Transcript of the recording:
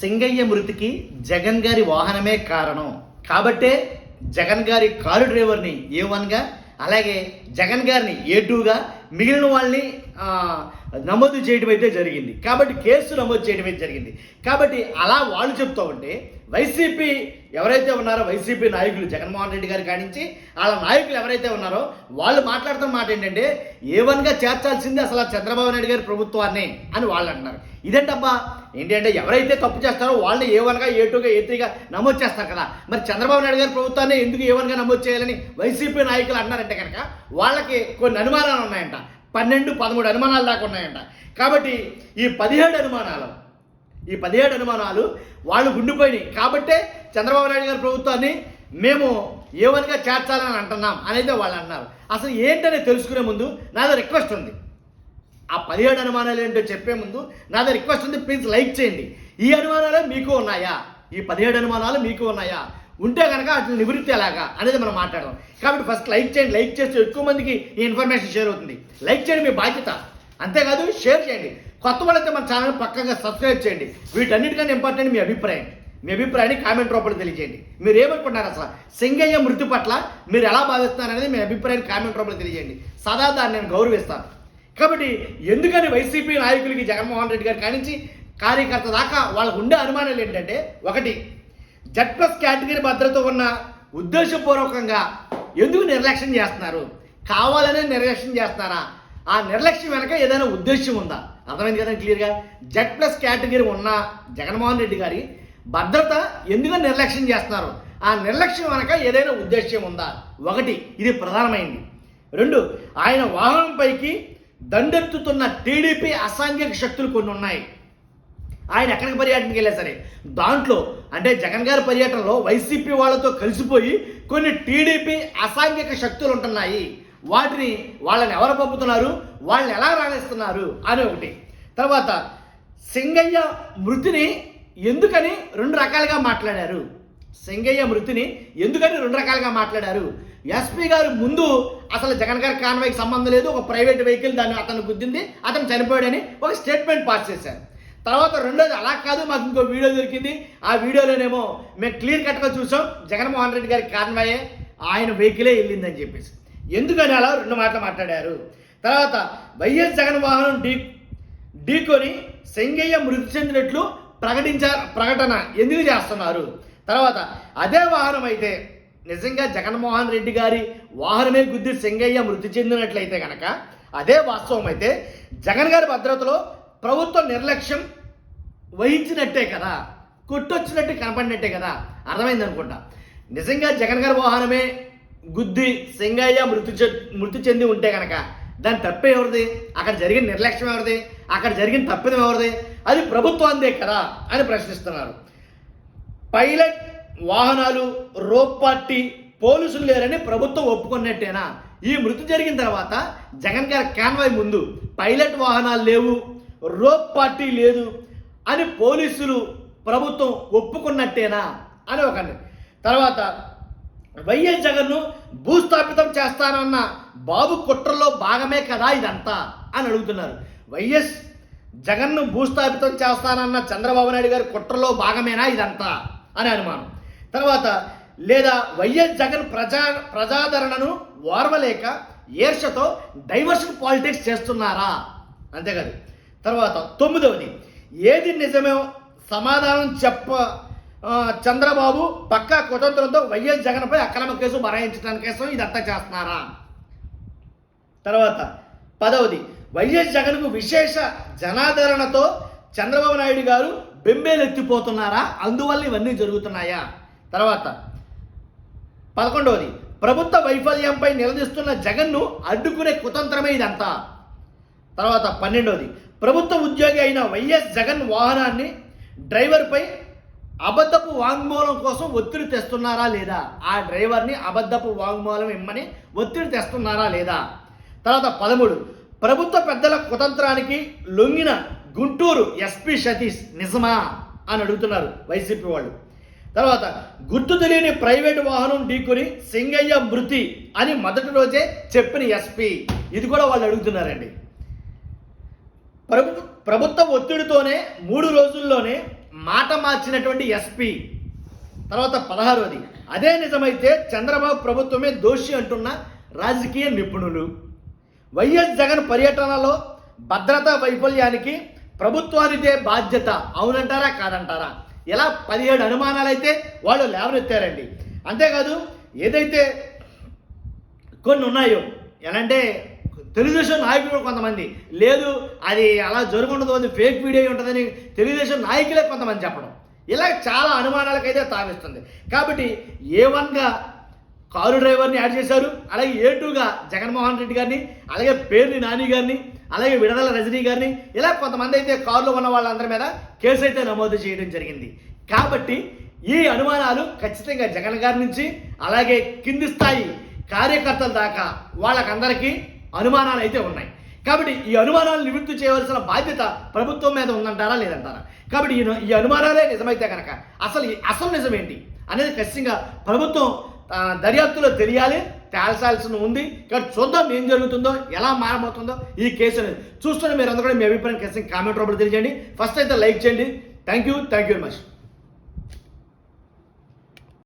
సింగయ్య మృతికి జగన్ గారి వాహనమే కారణం కాబట్టే జగన్ గారి కారు డ్రైవర్ని A1గా అలాగే జగన్ గారిని A2గా మిగిలిన వాళ్ళని నమోదు చేయడం అయితే జరిగింది. కాబట్టి కేసు నమోదు చేయడం అయితే జరిగింది. కాబట్టి అలా వాళ్ళు చెప్తూ ఉంటే వైసీపీ ఎవరైతే ఉన్నారో వైసీపీ నాయకులు జగన్మోహన్ రెడ్డి గారి కానించి వాళ్ళ నాయకులు ఎవరైతే ఉన్నారో వాళ్ళు మాట్లాడుతున్న మాట ఏంటంటే A1గా చేర్చాల్సింది అసలు చంద్రబాబు నాయుడు గారి ప్రభుత్వాన్ని అని వాళ్ళు అంటున్నారు. ఇదేంటబ్బా ఏంటంటే ఎవరైతే తప్పు చేస్తారో వాళ్ళని A1గా A2గా A3గా నమోదు చేస్తారు కదా, మరి చంద్రబాబు నాయుడు గారి ప్రభుత్వాన్ని ఎందుకు A1గా నమోదు చేయాలని వైసీపీ నాయకులు అన్నారంటే కనుక వాళ్ళకి కొన్ని అనుమానాలు ఉన్నాయంట. 12-13 అనుమానాలు దాకా ఉన్నాయంట. కాబట్టి ఈ 17 అనుమానాలు వాళ్ళు గుండిపోయినాయి. కాబట్టే చంద్రబాబు నాయుడు గారి ప్రభుత్వాన్ని మేము A1గా చేర్చాలని అంటున్నాం అనేది వాళ్ళు అన్నారు. అసలు ఏంటనే తెలుసుకునే ముందు నాదో రిక్వెస్ట్ ఉంది. ఆ 17 అనుమానాలు ఏంటో చెప్పే ముందు నాదో రిక్వెస్ట్ ఉంది, ప్లీజ్ లైక్ చేయండి. ఈ అనుమానాలే మీకు ఉన్నాయా? ఈ 17 అనుమానాలు మీకు ఉన్నాయా? ఉంటే కనుక అట్లా నివృత్తి ఎలాగా అనేది మనం మాట్లాడదాం. కాబట్టి ఫస్ట్ లైక్ చేయండి. లైక్ చేస్తే ఎక్కువ మందికి ఈ ఇన్ఫర్మేషన్ షేర్ అవుతుంది. లైక్ చేయండి మీ బాధ్యత. అంతేకాదు షేర్ చేయండి. కొత్త వాళ్ళైతే మన ఛానల్ పక్కగా సబ్స్క్రైబ్ చేయండి. వీటన్నిటికన్నా ఇంపార్టెంట్ మీ అభిప్రాయాన్ని కామెంట్ రూపంలో తెలియజేయండి. మీరు ఏమనుకుంటున్నారు అసలు సింగయ్య మృతి పట్ల మీరు ఎలా భావిస్తున్నారు అనేది మీ అభిప్రాయాన్ని కామెంట్ రూపంలో తెలియజేయండి. సదా దాన్ని నేను గౌరవిస్తాను. కాబట్టి ఎందుకని వైసీపీ నాయకులకి జగన్మోహన్ రెడ్డి గారి కానించి కార్యకర్త దాకా వాళ్ళకు ఉండే అనుమానాలు ఏంటంటే, ఒకటి Z+ కేటగిరీ భద్రత ఉన్న ఉద్దేశపూర్వకంగా ఎందుకు నిర్లక్ష్యం చేస్తున్నారు? కావాలనే నిర్లక్ష్యం చేస్తున్నారా? ఆ నిర్లక్ష్యం వెనక ఏదైనా ఉద్దేశం ఉందా? అర్థమైంది కదా క్లియర్గా. Z+ కేటగిరీ ఉన్న జగన్మోహన్ రెడ్డి గారి భద్రత ఎందుకు నిర్లక్ష్యం చేస్తున్నారు? ఆ నిర్లక్ష్యం వెనక ఏదైనా ఉద్దేశం ఉందా? ఒకటి, ఇది ప్రధానమైంది. 2, ఆయన వాహనంపైకి దండెత్తుతున్న టీడీపీ అసాంఘిక శక్తులు కొన్ని ఉన్నాయి. ఆయన ఎక్కడికి పర్యటనకి వెళ్ళా సరే దాంట్లో అంటే జగన్ గారి పర్యటనలో వైసీపీ వాళ్ళతో కలిసిపోయి కొన్ని టీడీపీ అసాంఘిక శక్తులు ఉంటున్నాయి. వాళ్ళని ఎవరు పంపుతున్నారు, వాళ్ళని ఎలా రాణిస్తున్నారు అని ఒకటి. తర్వాత సింగయ్య మృతిని ఎందుకని 2 రకాలుగా మాట్లాడారు? ఎస్పీ గారు ముందు అసలు జగన్ గారి కాన్వాయ్కి సంబంధం లేదు, ఒక ప్రైవేట్ వెహికల్ దాన్ని అతను గుద్దింది, అతను చనిపోయాడని ఒక స్టేట్మెంట్ పాస్ చేశారు. తర్వాత రెండోది అలా కాదు, మాకు ఇంకో వీడియో దొరికింది, ఆ వీడియోలోనేమో మేము క్లియర్ కట్గా చూసాం జగన్మోహన్ రెడ్డి గారి కాన్వాయే ఆయన వెహికలే వెళ్ళిందని చెప్పేసి. ఎందుకని అలా 2 మాటలు మాట్లాడారు? తర్వాత వైఎస్ జగన్ వాహనం ఢీకొని సింగయ్య మృతి చెందినట్లు ప్రకటన ఎందుకు చేస్తున్నారు? తర్వాత అదే వాహనం అయితే నిజంగా జగన్మోహన్ రెడ్డి గారి వాహనమే గుద్ది సింగయ్య మృతి చెందినట్లయితే కనుక అదే వాస్తవం అయితే జగన్ గారి భద్రతలో ప్రభుత్వం నిర్లక్ష్యం వహించినట్టే కదా, కొట్టొచ్చినట్టు కనపడినట్టే కదా. అర్థమైంది అనుకుంటా. నిజంగా జగన్ గారి వాహనమే గుద్ది సింగయ్య మృతి చెంది ఉంటే కనుక దాని తప్పే ఎవరిది? అక్కడ జరిగిన నిర్లక్ష్యం ఎవరిది? అక్కడ జరిగిన తప్పిదం ఎవరిది? అది ప్రభుత్వాందే కదా అని ప్రశ్నిస్తున్నారు. పైలట్ వాహనాలు, రోప్ పార్టీ, పోలీసులు లేరని ప్రభుత్వం ఒప్పుకున్నట్టేనా? ఈ మృతి జరిగిన తర్వాత జగన్ గారి కాన్వాయ్ ముందు పైలట్ వాహనాలు లేవు, రోప్ పార్టీ లేదు అని పోలీసులు ప్రభుత్వం ఒప్పుకున్నట్టేనా అని ఒకటి. తర్వాత వైఎస్ జగన్ను భూస్థాపితం చేస్తానన్న బాబు కుట్రలో భాగమే కదా ఇదంతా అని అడుగుతున్నారు. వైఎస్ జగన్ను భూస్థాపితం చేస్తానన్న చంద్రబాబు నాయుడు గారి కుట్రలో భాగమేనా ఇదంతా అని అనుమానం. తర్వాత లేదా వైఎస్ జగన్ ప్రజాదరణను ఓర్వలేక ఈర్ష్యతో డైవర్షన్ పాలిటిక్స్ చేస్తున్నారా? అంతేకాదు. తర్వాత 9వది, ఏది నిజమో సమాధానం చంద్రబాబు పక్కా కుతంత్రంతో వైఎస్ జగన్పై అక్రమ కేసు బనాయించడానికి కోసం ఇదంతా చేస్తున్నారా? తర్వాత 10వది, వైఎస్ జగన్కు విశేష జనాదరణతో చంద్రబాబు నాయుడు గారు బెంబేలెత్తిపోతున్నారా? అందువల్ల ఇవన్నీ జరుగుతున్నాయా? తర్వాత 11వది, ప్రభుత్వ వైఫల్యంపై నిలదీస్తున్న జగన్ను అడ్డుకునే కుతంత్రమే ఇదంతా. తర్వాత 12వది, ప్రభుత్వ ఉద్యోగి అయిన వైఎస్ జగన్ వాహనాన్ని డ్రైవర్పై అబద్ధపు వాంగ్మూలం కోసం ఒత్తిడి తెస్తున్నారా లేదా? ఆ డ్రైవర్ని అబద్ధపు వాంగ్మూలం ఇమ్మని ఒత్తిడి తెస్తున్నారా లేదా? తర్వాత 13, ప్రభుత్వ పెద్దల కుతంత్రానికి లొంగిన గుంటూరు ఎస్పీ సతీష్ నిజమా అని అడుగుతున్నారు వైసీపీ వాళ్ళు. తర్వాత గుర్తు తెలియని ప్రైవేటు వాహనం ఢీకొని సింగయ్య మృతి అని మొదటి రోజే చెప్పిన ఎస్పీ, ఇది కూడా వాళ్ళు అడుగుతున్నారండి. ప్రభుత్వ ఒత్తిడితోనే 3 రోజుల్లోనే మాట మార్చినటువంటి ఎస్పీ. తర్వాత 16వది, అదే నిజమైతే చంద్రబాబు ప్రభుత్వమే దోషి అంటున్న రాజకీయ నిపుణులు. వైఎస్ జగన్ పర్యటనలో భద్రతా వైఫల్యానికి ప్రభుత్వానిదే బాధ్యత, అవునంటారా కాదంటారా? ఇలా 17 అనుమానాలు అయితే వాళ్ళు లేవనెత్తారండి. అంతేకాదు ఏదైతే కొన్ని ఉన్నాయో ఎలాంటే తెలుగుదేశం నాయకులు కొంతమంది లేదు అది అలా జరుగుండదు, అది ఫేక్ వీడియో ఉంటుందని తెలుగుదేశం నాయకులే కొంతమంది చెప్పడం, ఇలా చాలా అనుమానాలకైతే తావిస్తుంది. కాబట్టి A1గా కారు డ్రైవర్ని యాడ్ చేశారు, అలాగే A2గా జగన్మోహన్ రెడ్డి గారిని, అలాగే పేర్ని నాని గారిని, అలాగే విడుదల రజనీ గారిని, ఇలా కొంతమంది అయితే కారులో ఉన్న వాళ్ళందరి మీద కేసు అయితే నమోదు చేయడం జరిగింది. కాబట్టి ఈ అనుమానాలు ఖచ్చితంగా జగన్ గారి నుంచి అలాగే కింది స్థాయి కార్యకర్తల దాకా వాళ్ళకందరికీ అనుమానాలు అయితే ఉన్నాయి. కాబట్టి ఈ అనుమానాలు నివృత్తి చేయవలసిన బాధ్యత ప్రభుత్వం మీద ఉందంటారా లేదంటారా? కాబట్టి ఈ అనుమానాలే నిజమైతే కనుక అసలు నిజమేంటి అనేది ఖచ్చితంగా ప్రభుత్వం దర్యాప్తులో తెలియాలి, తేల్చాల్సిన ఉంది. కాబట్టి చూద్దాం ఏం జరుగుతుందో, ఎలా మారబోతుందో ఈ కేసు అనేది. చూస్తున్న మీరు అందరూ కూడా మీ అభిప్రాయం ఖచ్చితంగా కామెంట్ రూపంలో తెలియజేయండి. ఫస్ట్ అయితే లైక్ చేయండి. Thank you very much.